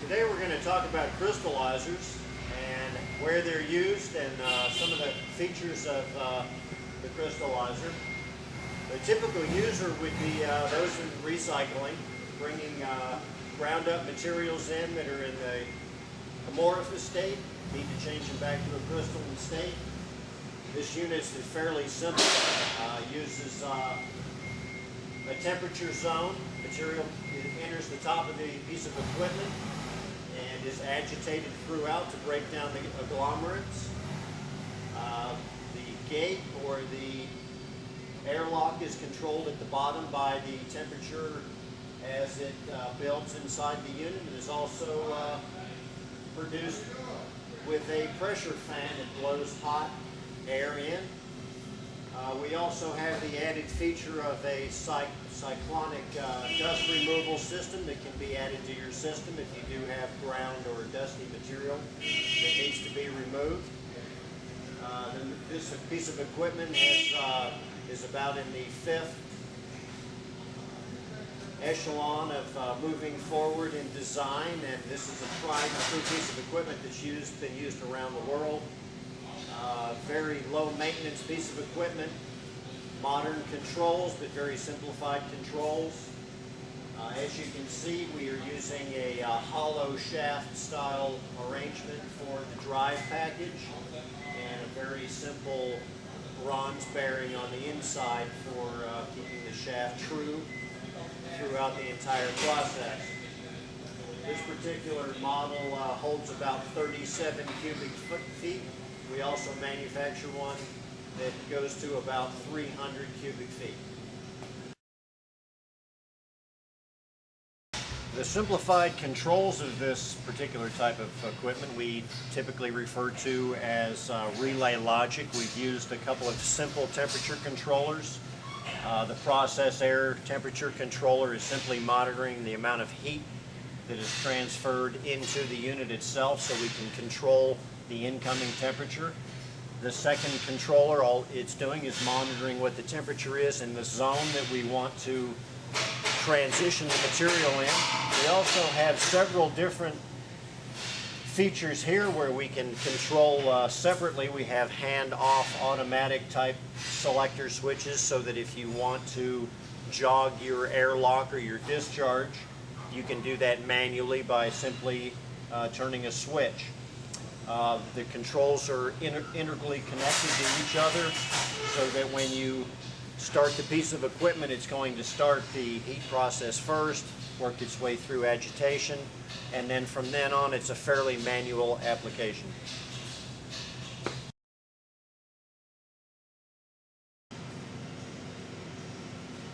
Today we're going to talk about crystallizers and where they're used and some of the features of the crystallizer. The typical user would be those in recycling, bringing ground up materials in that are in the amorphous state, need to change them back to a crystalline state. This unit is fairly simple, uses a temperature zone. Material enters the top of the piece of equipment and is agitated throughout to break down the agglomerates. The gate or the airlock is controlled at the bottom by the temperature as it builds inside the unit. It is also produced with a pressure fan that blows hot air in. We also have the added feature of a cyclonic dust removal system that can be added to your system if you do have ground or dusty material that needs to be removed. This piece of equipment is about in the fifth echelon of moving forward in design, and this is a tried and true piece of equipment that's been used around the world. Very low maintenance piece of equipment, modern controls but very simplified controls. As you can see, we are using a hollow shaft style arrangement for the drive package and a very simple bronze bearing on the inside for keeping the shaft true throughout the entire process. This particular model holds about 37 cubic feet. We also manufacture one that goes to about 300 cubic feet. The simplified controls of this particular type of equipment we typically refer to as relay logic. We've used a couple of simple temperature controllers. The process air temperature controller is simply monitoring the amount of heat that is transferred into the unit itself so we can control the incoming temperature. The second controller, all it's doing is monitoring what the temperature is in the zone that we want to transition the material in. We also have several different features here where we can control separately. We have hand-off automatic type selector switches so that if you want to jog your airlock or your discharge, you can do that manually by simply turning a switch. The controls are integrally connected to each other so that when you start the piece of equipment, it's going to start the heat process first, work its way through agitation, and then from then on it's a fairly manual application.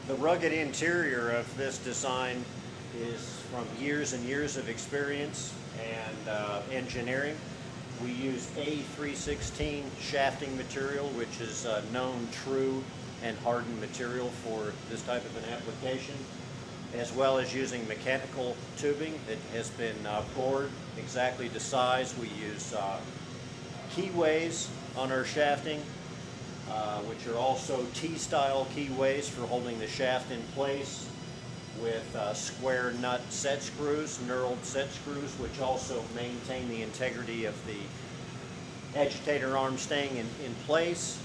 The rugged interior of this design is from years and years of experience and engineering. We use A316 shafting material, which is known true and hardened material for this type of an application, as well as using mechanical tubing that has been bored exactly to size. We use keyways on our shafting, which are also T-style keyways for holding the shaft in place, with square nut set screws, knurled set screws, which also maintain the integrity of the agitator arm staying in place.